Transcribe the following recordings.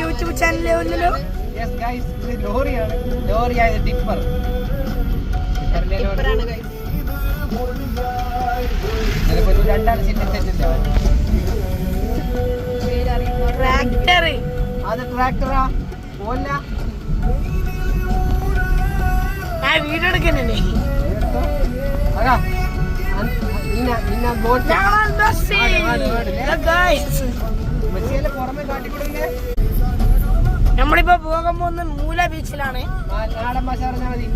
YouTube ചാനലിലോ ലോറിയാണ് tipper. രണ്ടാണ് ചിന്തിച്ചിട്ടില്ല. അത് ട്രാക്ടറാ പോല വീഡിയോ എടുക്കുന്നേ. നമ്മളിപ്പോ പോകാൻ പോകുന്ന മൂല ബീച്ചിലാണ്. നാടൻ ഭാഷ പറഞ്ഞാൽ മതി.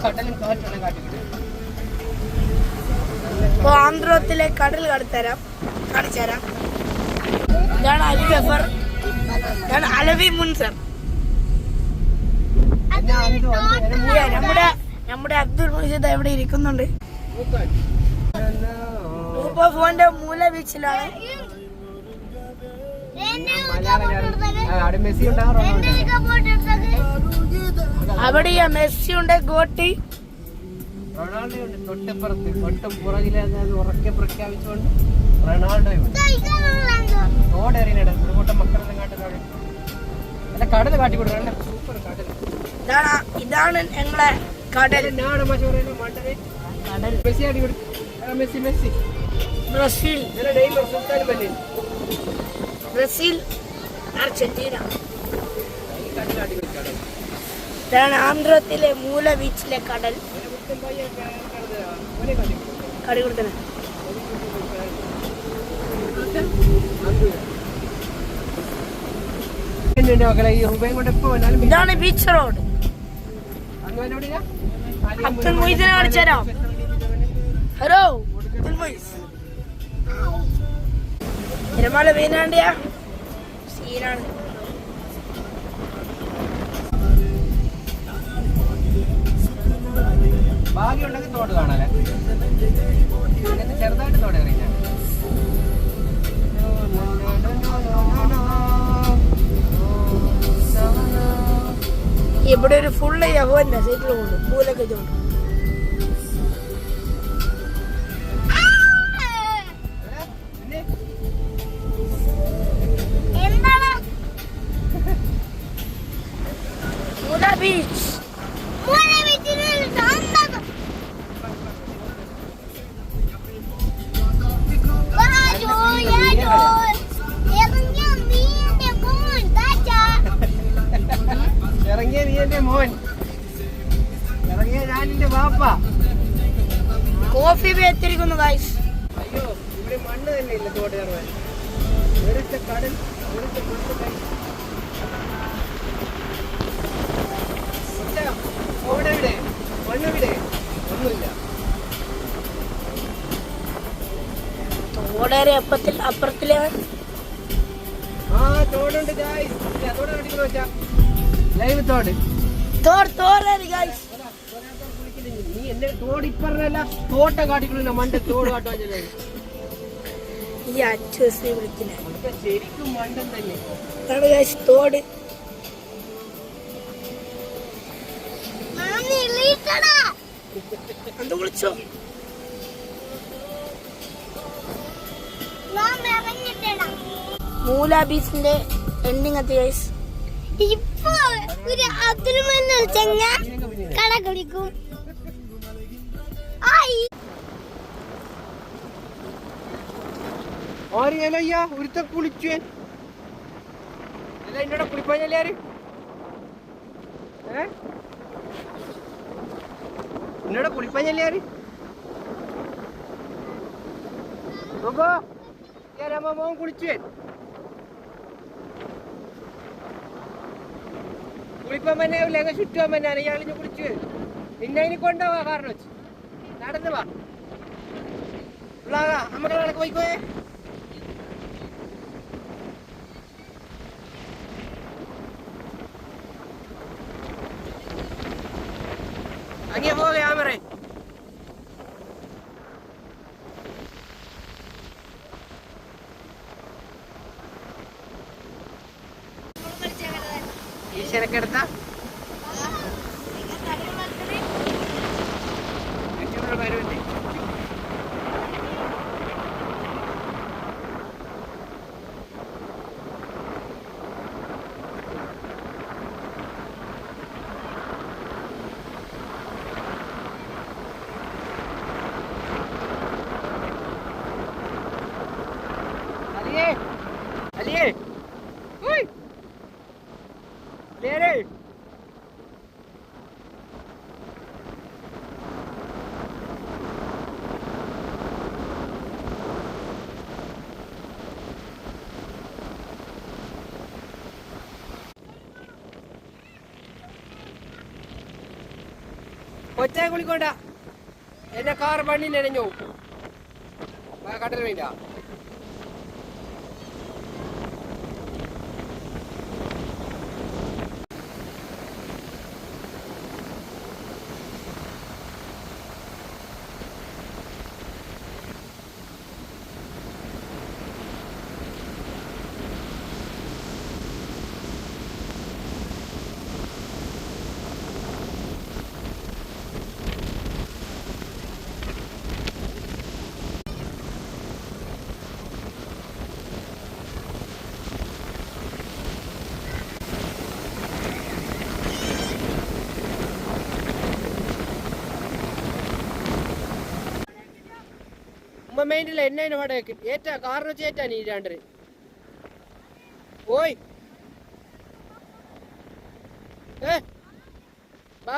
കടലും കാറ്റുള്ള കാട്ടിക്കിട്ട് ഇപ്പൊ ആന്ധ്രത്തിലെ കടൽ കാണിച്ചുതരാം. ഇതാണ് അലി ഗഫർ, ഇതാണ് അലവി മുൻസർ. നമ്മുടെ അബ്ദുൾ മുജീദ് എവിടെ ഇരിക്കുന്നുണ്ട്. ഫോന്റെ മൂല ബീച്ചിലാണ്. അവിടെ മെസ്സി ഉണ്ട്, ഗോട്ടി റൊണാൾഡോ ഉണ്ട്. തൊട്ടിപ്പുറത്ത് തൊട്ടും പുറകിലെ ഉറക്കെ പ്രഖ്യാപിച്ചുകൊണ്ട് റൊണാൾഡോ ഉണ്ട്. തോടെറിയുടെ ഒരു കൂട്ടം മക്കളെല്ലാം കാട്ടുകാട് അല്ല കടൽ കാട്ടിക്കൊടുക്കണം. സൂപ്പർ കടൽ. ഇതാണ് ഞങ്ങളെ കടൽ. മെസ്സി അടിപൊളി. Messi Messi Brazil Brazil Argentina. ഇതാണ് ആന്ധ്രത്തിലെ മൂല ബീച്ചിലെ കടൽ. കടി കൊടുത്തത് ഇതാണ് ബീച്ച് റോഡ്. അബ്ദുൾ മൊയ്സിനെ കാണിച്ചുതരാം. ഹലോ അബ്ദുൾ മൊയ്സ്. തിരമാല വീനാണ്ടിയ സീനാണ്. ഭാഗ്യമുണ്ടെങ്കിൽ തോട് കാണാല്ലേ. ചെറുതായിട്ട് തോട് ഇറങ്ങിയാണ്. ഇവിടെ ഒരു ഫുള്ള് യഹോവന്റെ സൈക്കിൾ കൊണ്ട് പൂലൊക്കെ ചോണ്ട്. ബീച്ച് ഇറങ്ങിയ നീ എന്റെ മോൻ, ഇറങ്ങിയ ഞാൻ എന്റെ വാപ്പ. കോഫി എത്തിരിക്കുന്നു ഗൈസ്. അയ്യോ ഇവിടെ മണ്ണ് തന്നെ ഇല്ല തോട് കയറുവാൻ. ഒരൊറ്റ കടൽ, ഒരൊറ്റ മണ്ണ്. തോടെവിടെ, മണ്ണെവിടെ, ഒന്നുമില്ല. തോടേറെ അപ്പുറത്തിലാണ്. ആ തോടുണ്ട് ഗൈസ്. തോട് കാട്ടിക്കൊണ്ട് വെച്ചാ ലൈവ് തോട്. നീ എന്റെ തോട് ഇപ്പറല്ല തോട്ട കാട്ടിക്കൊണ്ടില്ല. മണ്ട തോട് കാട്ടുവാൻ ശരിക്കും മണ്ടൻ തന്നെ തോട്. വിളിച്ചോ മൂല ബീച്ചിന്റെ എൻഡിങ് എത്തി ഗൈസ്. ഇപ്പൊ ഒരു അതിരുമന്ന ചെങ്ങ കട കുടിക്കും. ഒരുത്ത കുളിച്ചു എന്നോട് കുളിപ്പാഞ്ഞാര് എന്നോട് കുളിപ്പാഞ്ഞാര് മോൻ കുളിച്ചു കുളിപ്പാൻ പറ്റാവില്ല. അങ്ങ് ചുറ്റുവാൻ പറ്റാണ്. ഇയാളിഞ്ഞ് കുളിച്ചു നിന്നെ ഇനി കൊണ്ടുപോവാ. കാരണം വെച്ച് നടന്നു വാ. അമ്മ കണക്ക് പോയിക്കോയേ. അങ്ങനെ പോക ക്യാമറ. ഈശ്വരൊക്കെ എടുത്ത യൂട്യൂബിലുള്ള പരിപാടി അലിയേ അലിയേ ഉയ് അലിയേ കൊച്ചേ കുളിക്കൊണ്ട എന്റെ കാർ പണി നനഞ്ഞു കട്ടൽ വേണ്ട മെയിനില്ല എന്നെ വടക്ക് ഏറ്റാ കാറിന് വെച്ച് ഏറ്റാ നീ രണ്ടര് ഓയ് ബാ